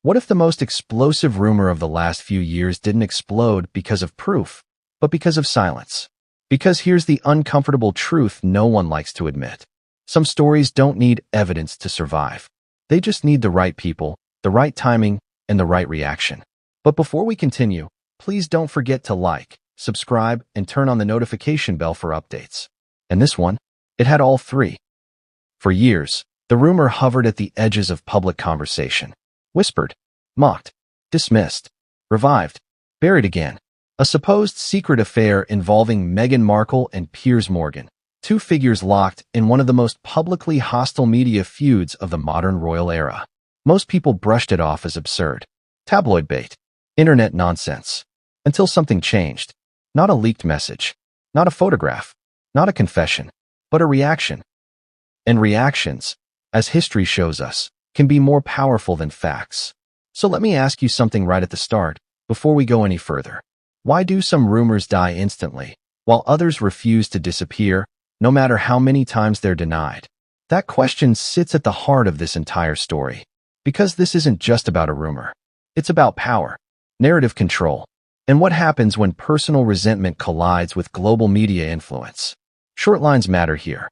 What if the most explosive rumor of the last few years didn't explode because of proof, but because of silence? Because here's the uncomfortable truth no one likes to admit. Some stories don't need evidence to survive. They just need the right people, the right timing, and the right reaction. But before we continue, please don't forget to like, subscribe, and turn on the notification bell for updates. And this one, it had all three. For years, the rumor hovered at the edges of public conversation. Whispered, mocked, dismissed, revived, buried again. A supposed secret affair involving Meghan Markle and Piers Morgan, two figures locked in one of the most publicly hostile media feuds of the modern royal era. Most people brushed it off as absurd, tabloid bait, internet nonsense, until something changed. Not a leaked message, not a photograph, not a confession, but a reaction. And reactions, as history shows us, can be more powerful than facts. So let me ask you something right at the start, before we go any further. Why do some rumors die instantly, while others refuse to disappear, no matter how many times they're denied? That question sits at the heart of this entire story. Because this isn't just about a rumor. It's about power, narrative control, and what happens when personal resentment collides with global media influence. Short lines matter here.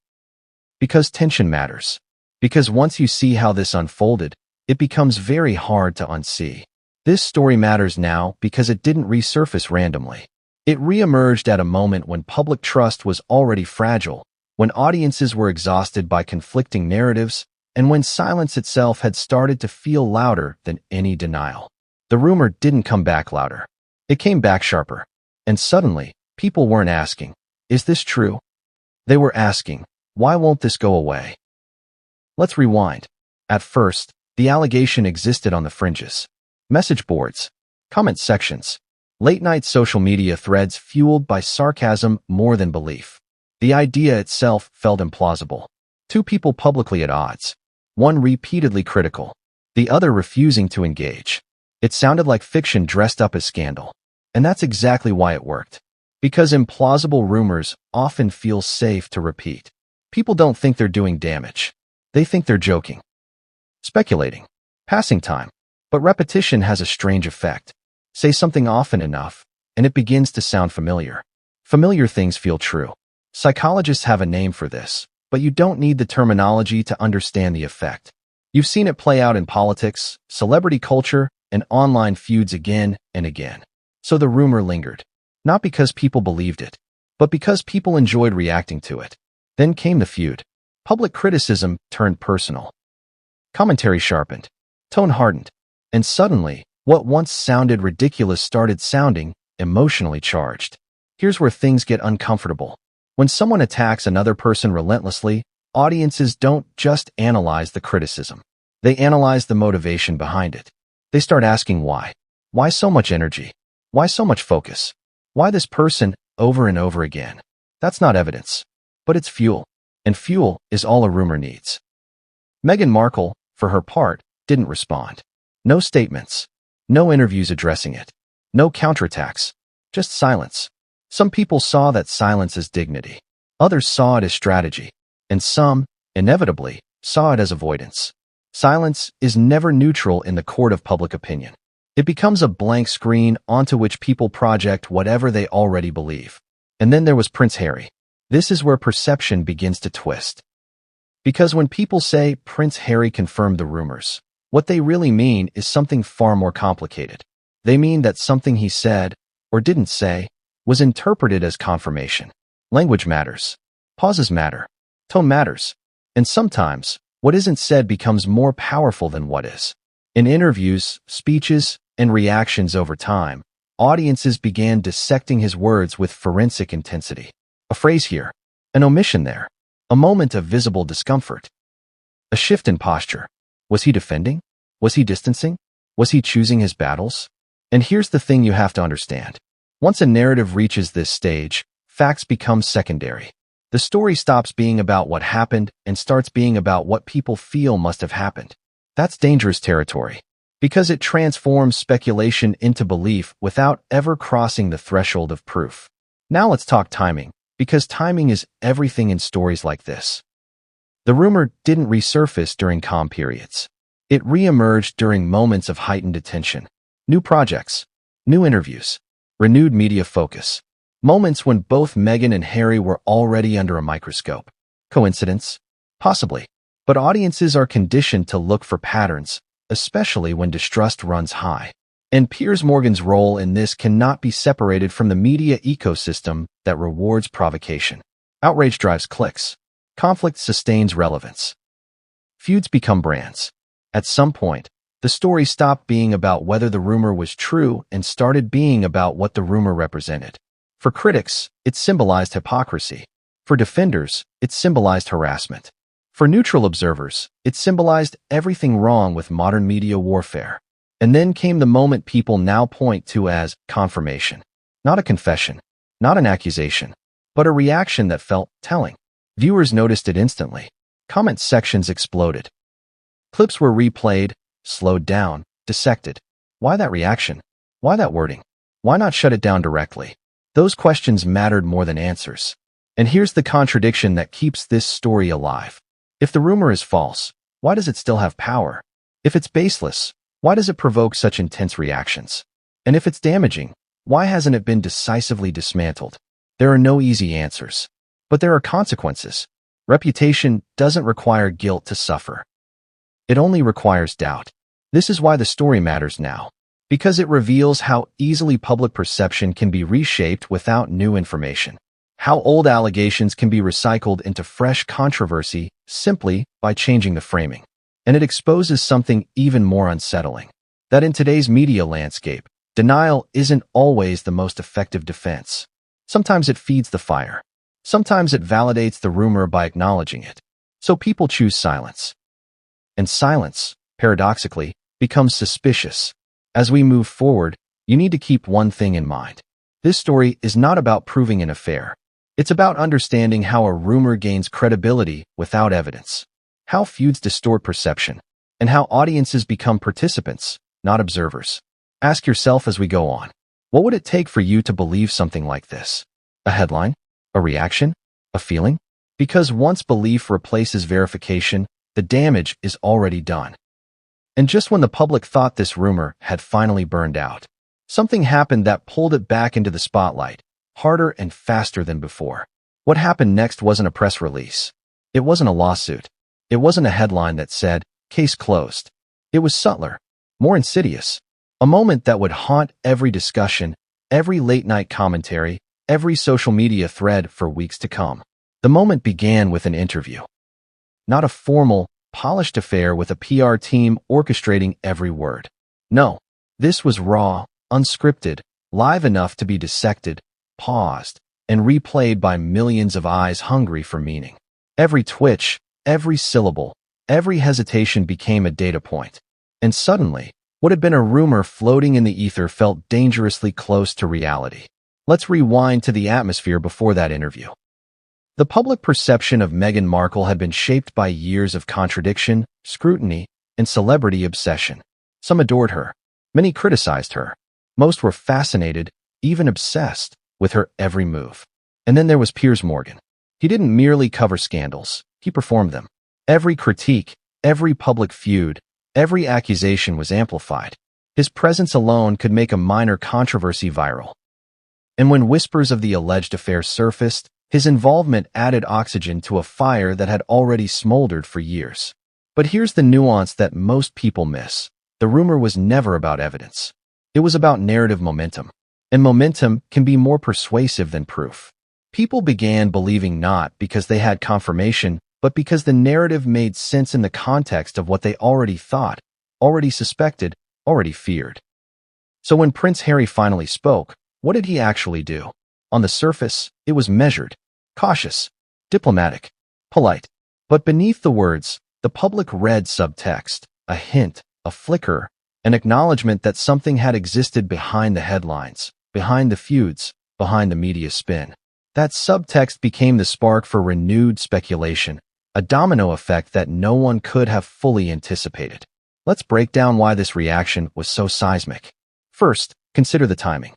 Because tension matters. Because once you see how this unfolded, it becomes very hard to unsee. This story matters now because it didn't resurface randomly. It reemerged at a moment when public trust was already fragile, when audiences were exhausted by conflicting narratives, and when silence itself had started to feel louder than any denial. The rumor didn't come back louder. It came back sharper. And suddenly, people weren't asking, is this true? They were asking, why won't this go away? Let's rewind. At first, the allegation existed on the fringes. Message boards, comment sections, late-night social media threads fueled by sarcasm more than belief. The idea itself felt implausible. Two people publicly at odds, one repeatedly critical, the other refusing to engage. It sounded like fiction dressed up as scandal. And that's exactly why it worked. Because implausible rumors often feel safe to repeat. People don't think they're doing damage. They think they're joking, speculating, passing time. But repetition has a strange effect. Say something often enough, and it begins to sound familiar. Familiar things feel true. Psychologists have a name for this, but you don't need the terminology to understand the effect. You've seen it play out in politics, celebrity culture, and online feuds again and again. So the rumor lingered, not because people believed it, but because people enjoyed reacting to it. Then came the feud. Public criticism turned personal. Commentary sharpened. Tone hardened. And suddenly, what once sounded ridiculous started sounding emotionally charged. Here's where things get uncomfortable. When someone attacks another person relentlessly, audiences don't just analyze the criticism. They analyze the motivation behind it. They start asking why. Why so much energy? Why so much focus? Why this person over and over again? That's not evidence, but it's fuel. And fuel is all a rumor needs. Meghan Markle, for her part, didn't respond. No statements. No interviews addressing it. No counterattacks. Just silence. Some people saw that silence as dignity. Others saw it as strategy. And some, inevitably, saw it as avoidance. Silence is never neutral in the court of public opinion. It becomes a blank screen onto which people project whatever they already believe. And then there was Prince Harry. This is where perception begins to twist. Because when people say Prince Harry confirmed the rumors, what they really mean is something far more complicated. They mean that something he said, or didn't say, was interpreted as confirmation. Language matters. Pauses matter. Tone matters. And sometimes, what isn't said becomes more powerful than what is. In interviews, speeches, and reactions over time, audiences began dissecting his words with forensic intensity. A phrase here, an omission there, a moment of visible discomfort, a shift in posture. Was he defending? Was he distancing? Was he choosing his battles? And here's the thing you have to understand. Once a narrative reaches this stage, facts become secondary. The story stops being about what happened and starts being about what people feel must have happened. That's dangerous territory, because it transforms speculation into belief without ever crossing the threshold of proof. Now let's talk timing, because timing is everything in stories like this. The rumor didn't resurface during calm periods. It re-emerged during moments of heightened attention. New projects, new interviews, renewed media focus. Moments when both Meghan and Harry were already under a microscope. Coincidence? Possibly. But audiences are conditioned to look for patterns, especially when distrust runs high. And Piers Morgan's role in this cannot be separated from the media ecosystem that rewards provocation. Outrage drives clicks. Conflict sustains relevance. Feuds become brands. At some point, the story stopped being about whether the rumor was true and started being about what the rumor represented. For critics, it symbolized hypocrisy. For defenders, it symbolized harassment. For neutral observers, it symbolized everything wrong with modern media warfare. And then came the moment people now point to as confirmation. Not a confession, not an accusation, but a reaction that felt telling. Viewers noticed it instantly. Comment sections exploded. Clips were replayed, slowed down, dissected. Why that reaction? Why that wording? Why not shut it down directly? Those questions mattered more than answers. And here's the contradiction that keeps this story alive. If the rumor is false, why does it still have power? If it's baseless, why does it provoke such intense reactions? And if it's damaging, why hasn't it been decisively dismantled? There are no easy answers. But there are consequences. Reputation doesn't require guilt to suffer. It only requires doubt. This is why the story matters now. Because it reveals how easily public perception can be reshaped without new information. How old allegations can be recycled into fresh controversy simply by changing the framing. And it exposes something even more unsettling. That in today's media landscape, denial isn't always the most effective defense. Sometimes it feeds the fire. Sometimes it validates the rumor by acknowledging it. So people choose silence. And silence, paradoxically, becomes suspicious. As we move forward, you need to keep one thing in mind. This story is not about proving an affair. It's about understanding how a rumor gains credibility without evidence, how feuds distort perception, and how audiences become participants, not observers. Ask yourself as we go on, what would it take for you to believe something like this? A headline? A reaction? A feeling? Because once belief replaces verification, the damage is already done. And just when the public thought this rumor had finally burned out, something happened that pulled it back into the spotlight, harder and faster than before. What happened next wasn't a press release. It wasn't a lawsuit. It wasn't a headline that said, "Case closed." It was subtler, more insidious. A moment that would haunt every discussion, every late-night commentary, every social media thread for weeks to come. The moment began with an interview. Not a formal, polished affair with a PR team orchestrating every word. No, this was raw, unscripted, live enough to be dissected, paused, and replayed by millions of eyes hungry for meaning. Every twitch, every syllable, every hesitation became a data point. And suddenly, what had been a rumor floating in the ether felt dangerously close to reality. Let's rewind to the atmosphere before that interview. The public perception of Meghan Markle had been shaped by years of contradiction, scrutiny, and celebrity obsession. Some adored her. Many criticized her. Most were fascinated, even obsessed, with her every move. And then there was Piers Morgan. He didn't merely cover scandals. He performed them. Every critique, every public feud, every accusation was amplified. His presence alone could make a minor controversy viral. And when whispers of the alleged affair surfaced, his involvement added oxygen to a fire that had already smoldered for years. But here's the nuance that most people miss. The rumor was never about evidence. It was about narrative momentum. And momentum can be more persuasive than proof. People began believing not because they had confirmation, but because the narrative made sense in the context of what they already thought, already suspected, already feared. So when Prince Harry finally spoke, what did he actually do? On the surface, it was measured, cautious, diplomatic, polite. But beneath the words, the public read subtext, a hint, a flicker, an acknowledgement that something had existed behind the headlines, behind the feuds, behind the media spin. That subtext became the spark for renewed speculation, a domino effect that no one could have fully anticipated. Let's break down why this reaction was so seismic. First, consider the timing.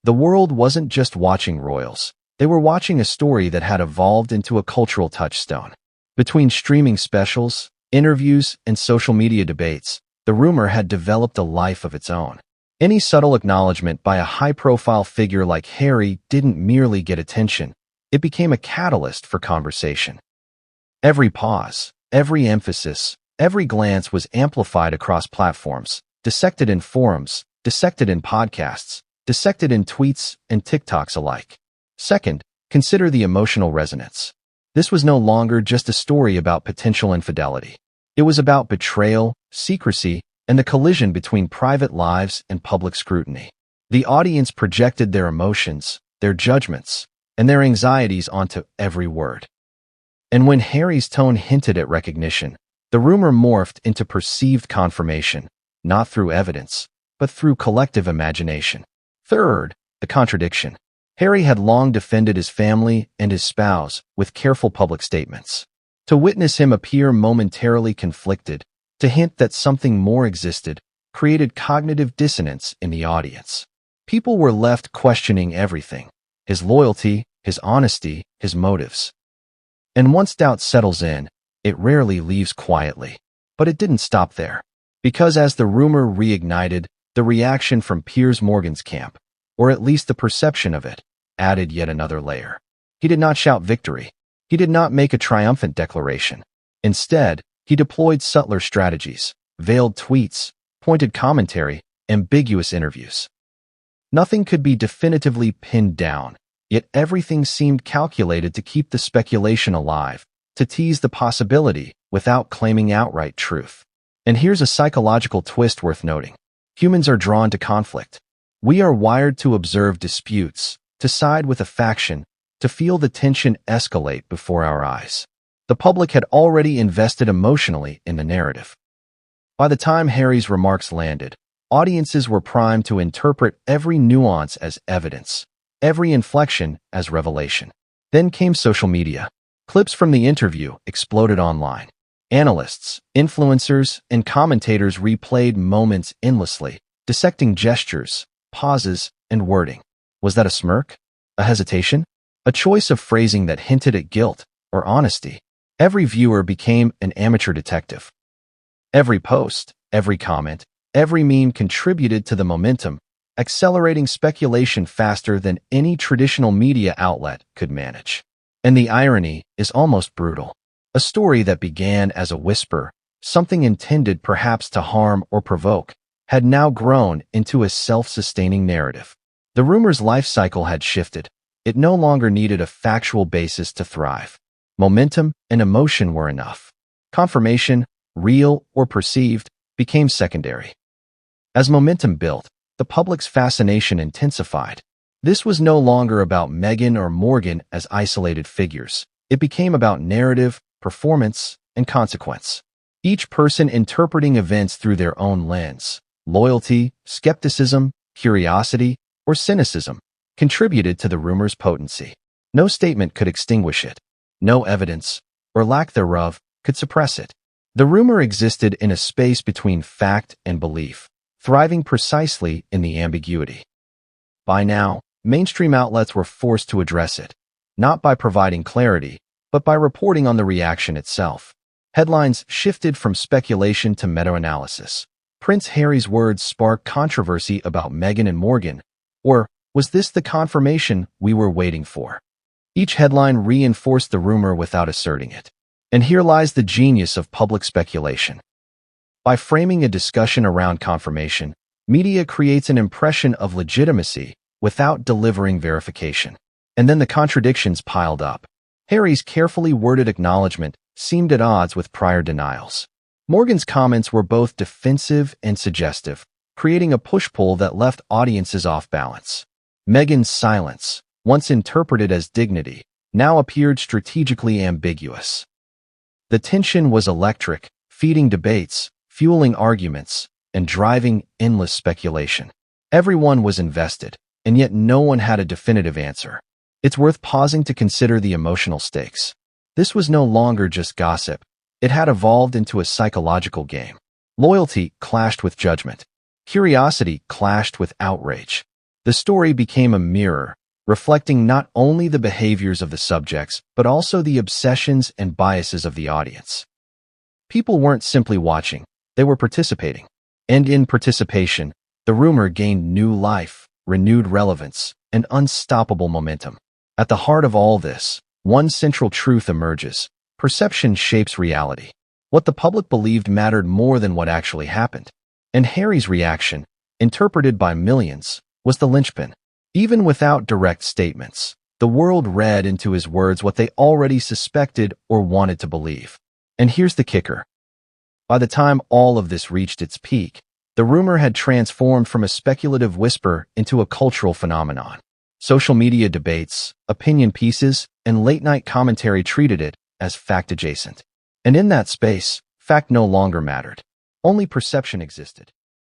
The world wasn't just watching royals. They were watching a story that had evolved into a cultural touchstone. Between streaming specials, interviews, and social media debates, the rumor had developed a life of its own. Any subtle acknowledgement by a high-profile figure like Harry didn't merely get attention, it became a catalyst for conversation. Every pause, every emphasis, every glance was amplified across platforms, dissected in forums, dissected in podcasts, dissected in tweets and TikToks alike. Second, consider the emotional resonance. This was no longer just a story about potential infidelity. It was about betrayal, secrecy, and the collision between private lives and public scrutiny. The audience projected their emotions, their judgments, and their anxieties onto every word. And when Harry's tone hinted at recognition, the rumor morphed into perceived confirmation, not through evidence, but through collective imagination. Third, the contradiction. Harry had long defended his family and his spouse with careful public statements. To witness him appear momentarily conflicted, to hint that something more existed, created cognitive dissonance in the audience. People were left questioning everything: his loyalty, his honesty, his motives. And once doubt settles in, it rarely leaves quietly. But it didn't stop there. Because as the rumor reignited, the reaction from Piers Morgan's camp, or at least the perception of it, added yet another layer. He did not shout victory. He did not make a triumphant declaration. Instead, he deployed subtler strategies, veiled tweets, pointed commentary, ambiguous interviews. Nothing could be definitively pinned down, yet everything seemed calculated to keep the speculation alive, to tease the possibility without claiming outright truth. And here's a psychological twist worth noting. Humans are drawn to conflict. We are wired to observe disputes, to side with a faction, to feel the tension escalate before our eyes. The public had already invested emotionally in the narrative. By the time Harry's remarks landed, audiences were primed to interpret every nuance as evidence, every inflection as revelation. Then came social media. Clips from the interview exploded online. Analysts, influencers, and commentators replayed moments endlessly, dissecting gestures, pauses, and wording. Was that a smirk? A hesitation? A choice of phrasing that hinted at guilt or honesty? Every viewer became an amateur detective. Every post, every comment, every meme contributed to the momentum, accelerating speculation faster than any traditional media outlet could manage. And the irony is almost brutal. A story that began as a whisper, something intended perhaps to harm or provoke, had now grown into a self-sustaining narrative. The rumor's life cycle had shifted. It no longer needed a factual basis to thrive. Momentum and emotion were enough. Confirmation, real or perceived, became secondary. As momentum built, the public's fascination intensified. This was no longer about Meghan or Morgan as isolated figures. It became about narrative, performance, and consequence. Each person interpreting events through their own lens, loyalty, skepticism, curiosity, or cynicism, contributed to the rumor's potency. No statement could extinguish it. No evidence, or lack thereof, could suppress it. The rumor existed in a space between fact and belief, thriving precisely in the ambiguity. By now, mainstream outlets were forced to address it, not by providing clarity, but by reporting on the reaction itself. Headlines shifted from speculation to meta-analysis. Prince Harry's words sparked controversy about Meghan and Morgan, or was this the confirmation we were waiting for? Each headline reinforced the rumor without asserting it. And here lies the genius of public speculation. By framing a discussion around confirmation, media creates an impression of legitimacy without delivering verification. And then the contradictions piled up. Harry's carefully worded acknowledgement seemed at odds with prior denials. Morgan's comments were both defensive and suggestive, creating a push-pull that left audiences off balance. Meghan's silence, once interpreted as dignity, now appeared strategically ambiguous. The tension was electric, feeding debates, fueling arguments, and driving endless speculation. Everyone was invested, and yet no one had a definitive answer. It's worth pausing to consider the emotional stakes. This was no longer just gossip. It had evolved into a psychological game. Loyalty clashed with judgment. Curiosity clashed with outrage. The story became a mirror, reflecting not only the behaviors of the subjects, but also the obsessions and biases of the audience. People weren't simply watching, they were participating. And in participation, the rumor gained new life, renewed relevance, and unstoppable momentum. At the heart of all this, one central truth emerges: perception shapes reality. What the public believed mattered more than what actually happened. And Harry's reaction, interpreted by millions, was the linchpin. Even without direct statements, the world read into his words what they already suspected or wanted to believe. And here's the kicker. By the time all of this reached its peak, the rumor had transformed from a speculative whisper into a cultural phenomenon. Social media debates, opinion pieces, and late-night commentary treated it as fact-adjacent. And in that space, fact no longer mattered. Only perception existed.